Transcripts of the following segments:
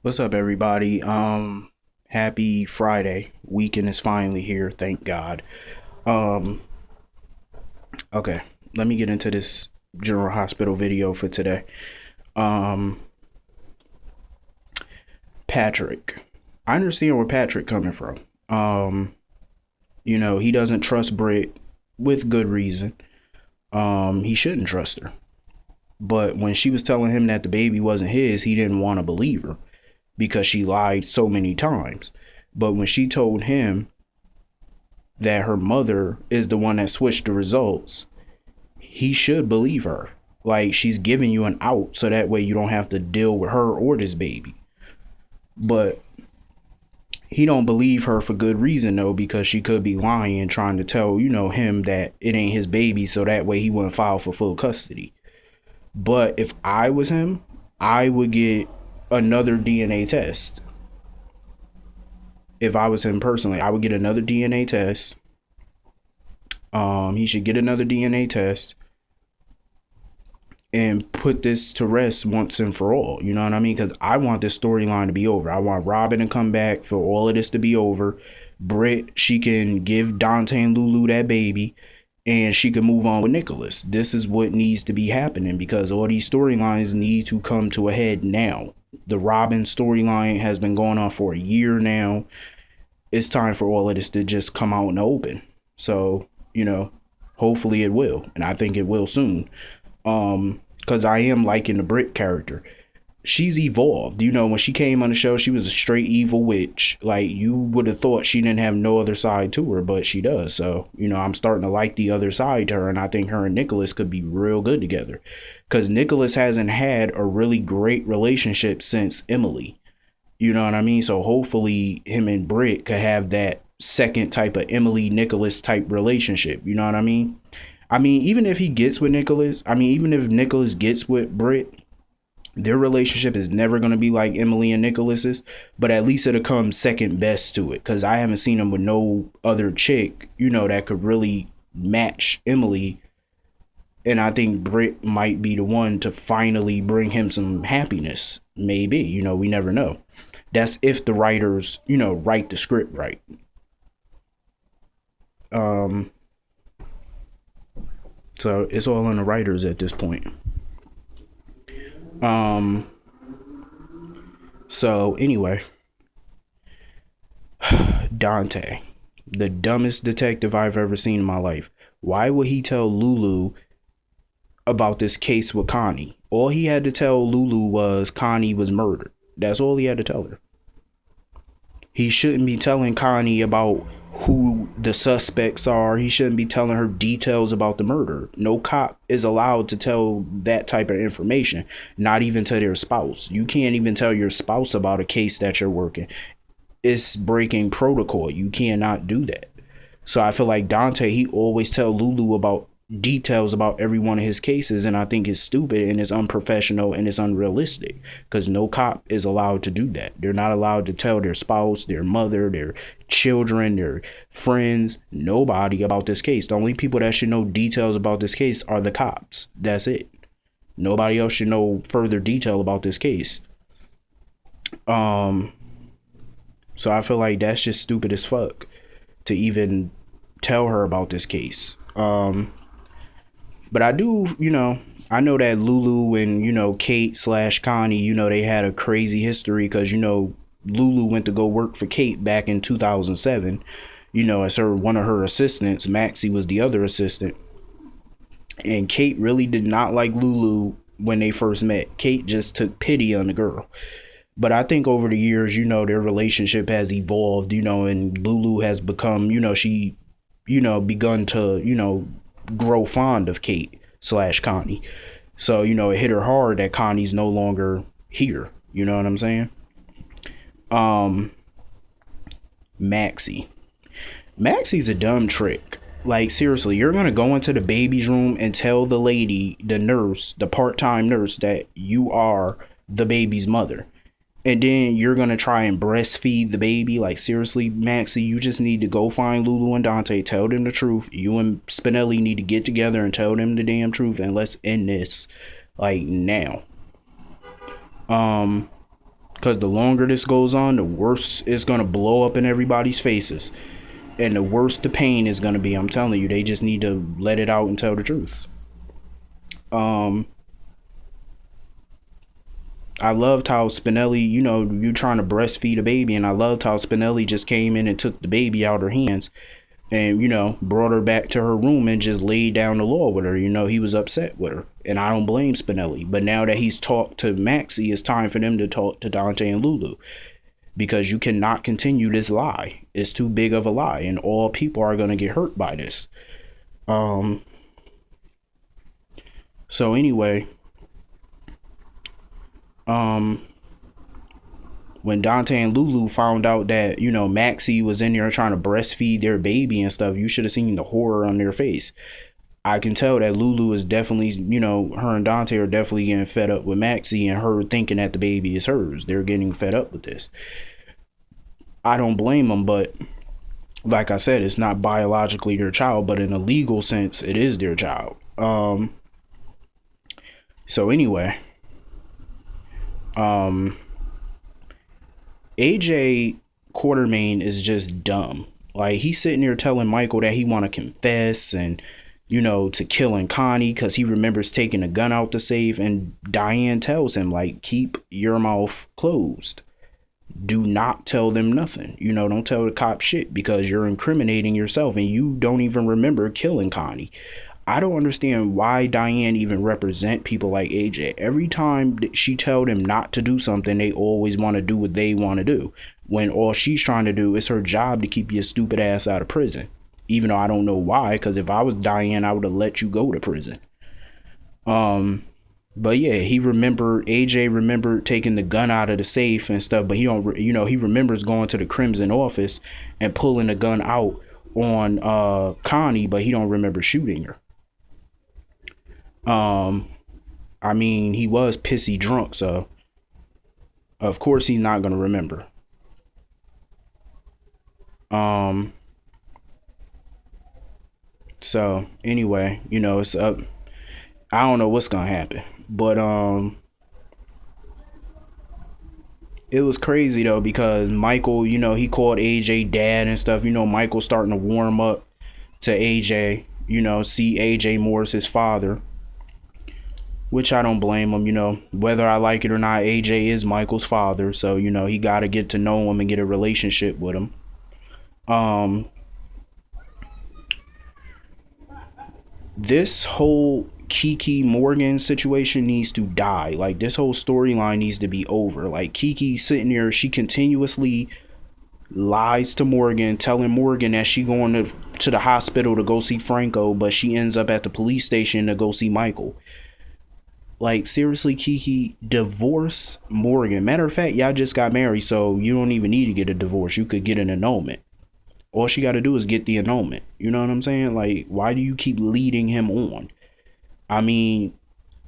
What's up, everybody? Happy Friday. Weekend is finally here, thank God. Um, okay, let me get into this General Hospital video for today. Um, Patrick. I understand where Patrick coming from. He doesn't trust Britt with good reason. He shouldn't trust her. But when she was telling him that the baby wasn't his, he didn't want to believe her because she lied so many times. But when she told him that her mother is the one that switched the results, he should believe her. Like, she's giving you an out so that way you don't have to deal with her or this baby. But he don't believe her for good reason though, because she could be lying, trying to tell, him that it ain't his baby so that way he wouldn't file for full custody. But if I was him, I would get another DNA test. If I was him personally, I would get another DNA test. He should get another DNA test and put this to rest once and for all. You know what I mean? Because I want this storyline to be over. I want Robin to come back, for all of this to be over. Britt, she can give Dante and Lulu that baby, and she can move on with Nicholas. This is what needs to be happening, because all these storylines need to come to a head now. The Robin storyline has been going on for a year now. It's time for all of this to just come out in the open. So, hopefully it will. And I think it will soon. Because I am liking the Britt character. She's evolved. When she came on the show, she was a straight evil witch. Like, you would have thought she didn't have no other side to her, but she does. So, I'm starting to like the other side to her, and I think her and Nicholas could be real good together. Because Nicholas hasn't had a really great relationship since Emily. You know what I mean? So hopefully him and Britt could have that second type of Emily Nicholas type relationship. You know what I mean? Even if he gets with Nicholas, even if Nicholas gets with Britt, their relationship is never going to be like Emily and Nicholas's, but at least it'll come second best to it. Because I haven't seen him with no other chick, that could really match Emily. And I think Britt might be the one to finally bring him some happiness. Maybe, we never know. That's if the writers, write the script right. So it's all on the writers at this point. So anyway, Dante, the dumbest detective I've ever seen in my life. Why would he tell Lulu about this case with Connie? All he had to tell Lulu was Connie was murdered. That's all he had to tell her. He shouldn't be telling Connie about who the suspects are. He shouldn't be telling her details about the murder. No cop is allowed to tell that type of information, not even to their spouse. You can't even tell your spouse about a case that you're working. It's breaking protocol. You cannot do that. So I feel like Dante, he always tell Lulu about details about every one of his cases, and I think it's stupid and it's unprofessional and it's unrealistic, because no cop is allowed to do that. They're not allowed to tell their spouse, their mother, their children, their friends, nobody about this case. The only people that should know details about this case are the cops. That's it. Nobody else should know further detail about this case. So I feel like that's just stupid as fuck to even tell her about this case. But I do, I know that Lulu and, Kate/Connie, they had a crazy history because, Lulu went to go work for Kate back in 2007, as one of her assistants. Maxie was the other assistant. And Kate really did not like Lulu when they first met. Kate just took pity on the girl. But I think over the years, their relationship has evolved, and Lulu has become, she, begun to, grow fond of Kate/Connie. So, it hit her hard that Connie's no longer here. You know what I'm saying? Maxie's a dumb trick. Like, seriously, you're gonna go into the baby's room and tell the lady, the nurse, the part-time nurse, that you are the baby's mother. And then you're going to try and breastfeed the baby. Like, seriously, Maxie, you just need to go find Lulu and Dante. Tell them the truth. You and Spinelli need to get together and tell them the damn truth. And let's end this, like, now. Because the longer this goes on, the worse it's going to blow up in everybody's faces. And the worse the pain is going to be. I'm telling you, they just need to let it out and tell the truth. I loved how Spinelli, you trying to breastfeed a baby, and I loved how Spinelli just came in and took the baby out of her hands and, brought her back to her room and just laid down the law with her. He was upset with her, and I don't blame Spinelli. But now that he's talked to Maxie, it's time for them to talk to Dante and Lulu, because you cannot continue this lie. It's too big of a lie, and all people are going to get hurt by this. So anyway, when Dante and Lulu found out that, Maxie was in there trying to breastfeed their baby and stuff, you should have seen the horror on their face. I can tell that Lulu is definitely, her and Dante are definitely getting fed up with Maxie and her thinking that the baby is hers. They're getting fed up with this. I don't blame them, but like I said, it's not biologically their child, but in a legal sense, it is their child. So anyway, AJ Quartermain is just dumb. Like, he's sitting there telling Michael that he want to confess and, to killing Connie because he remembers taking a gun out the safe. And Diane tells him, like, keep your mouth closed. Do not tell them nothing. Don't tell the cop shit because you're incriminating yourself and you don't even remember killing Connie. I don't understand why Diane even represent people like AJ. Every time she tell them not to do something, they always want to do what they want to do, when all she's trying to do is her job to keep your stupid ass out of prison. Even though I don't know why, because if I was Diane, I would have let you go to prison. But yeah, AJ remembered taking the gun out of the safe and stuff, but he remembers going to the Crimson office and pulling the gun out on Connie, but he don't remember shooting her. I mean, he was pissy drunk, so of course he's not gonna remember. So anyway, it's up. I don't know what's gonna happen, but it was crazy though, because Michael, he called AJ dad and stuff. Michael starting to warm up to AJ. See AJ more as his father, which I don't blame him. Whether I like it or not, AJ is Michael's father, so he got to get to know him and get a relationship with him. This whole Kiki Morgan situation needs to die. Like, this whole storyline needs to be over. Like, Kiki sitting there, she continuously lies to Morgan, telling Morgan that she going to the hospital to go see Franco, but she ends up at the police station to go see Michael. Like, seriously, Kiki, divorce Morgan. Matter of fact, y'all just got married, so you don't even need to get a divorce. You could get an annulment. All she got to do is get the annulment. You know what I'm saying? Like, why do you keep leading him on? I mean,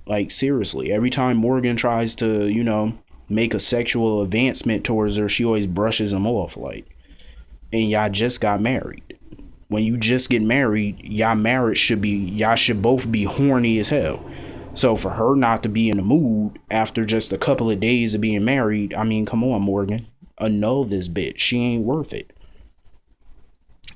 like, seriously, every time Morgan tries to, make a sexual advancement towards her, she always brushes him off. Like, and y'all just got married. When you just get married, y'all should both be horny as hell. So for her not to be in the mood after just a couple of days of being married, I mean, come on, Morgan. Annul this bitch. She ain't worth it.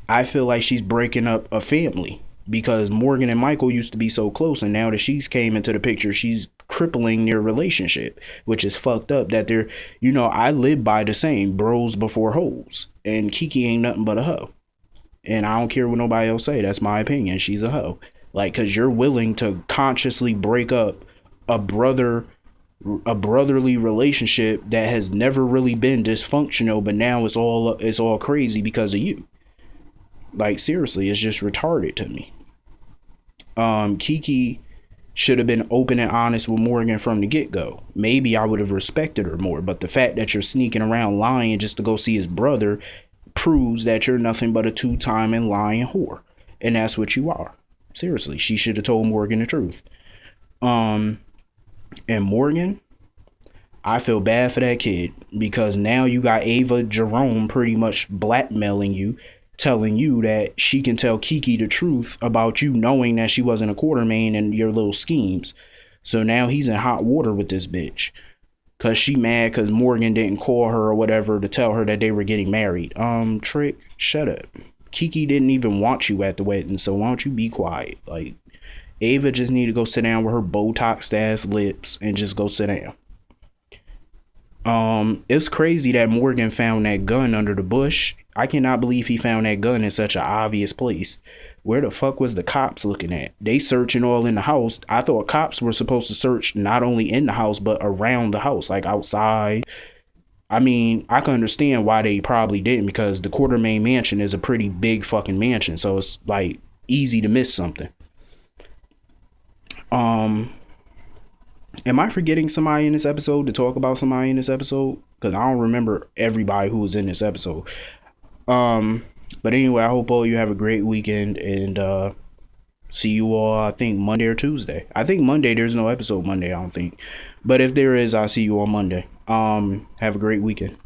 I feel like she's breaking up a family, because Morgan and Michael used to be so close, and now that she's came into the picture, she's crippling their relationship, which is fucked up. That they're, I live by the same bros before hoes, and Kiki ain't nothing but a hoe. And I don't care what nobody else say. That's my opinion. She's a hoe. Like, because you're willing to consciously break up a brotherly relationship that has never really been dysfunctional, but now it's all crazy because of you. Like, seriously, it's just retarded to me. Kiki should have been open and honest with Morgan from the get-go. Maybe I would have respected her more, but the fact that you're sneaking around lying just to go see his brother proves that you're nothing but a two-time and lying whore. And that's what you are. Seriously, she should have told Morgan the truth. And Morgan, I feel bad for that kid, because now you got Ava Jerome pretty much blackmailing you, telling you that she can tell Kiki the truth about you, knowing that she wasn't a Quartermain and your little schemes. So now he's in hot water with this bitch. Cause she mad cause Morgan didn't call her or whatever to tell her that they were getting married. Trick, shut up. Kiki didn't even want you at the wedding, so why don't you be quiet? Like, Ava just need to go sit down with her Botox ass lips and just go sit down. It's crazy that Morgan found that gun under the bush. I cannot believe he found that gun in such an obvious place. Where the fuck was the cops looking at? They searching all in the house. I thought cops were supposed to search not only in the house, but around the house, like outside. I mean, I can understand why they probably didn't, because the Quartermain mansion is a pretty big fucking mansion. So it's like easy to miss something. Am I forgetting somebody in this episode to talk about somebody in this episode? Because I don't remember everybody who was in this episode. But anyway, I hope all you have a great weekend, and see you all, I think, Monday or Tuesday. I think Monday, there's no episode Monday, I don't think. But if there is, I'll see you on Monday. Have a great weekend.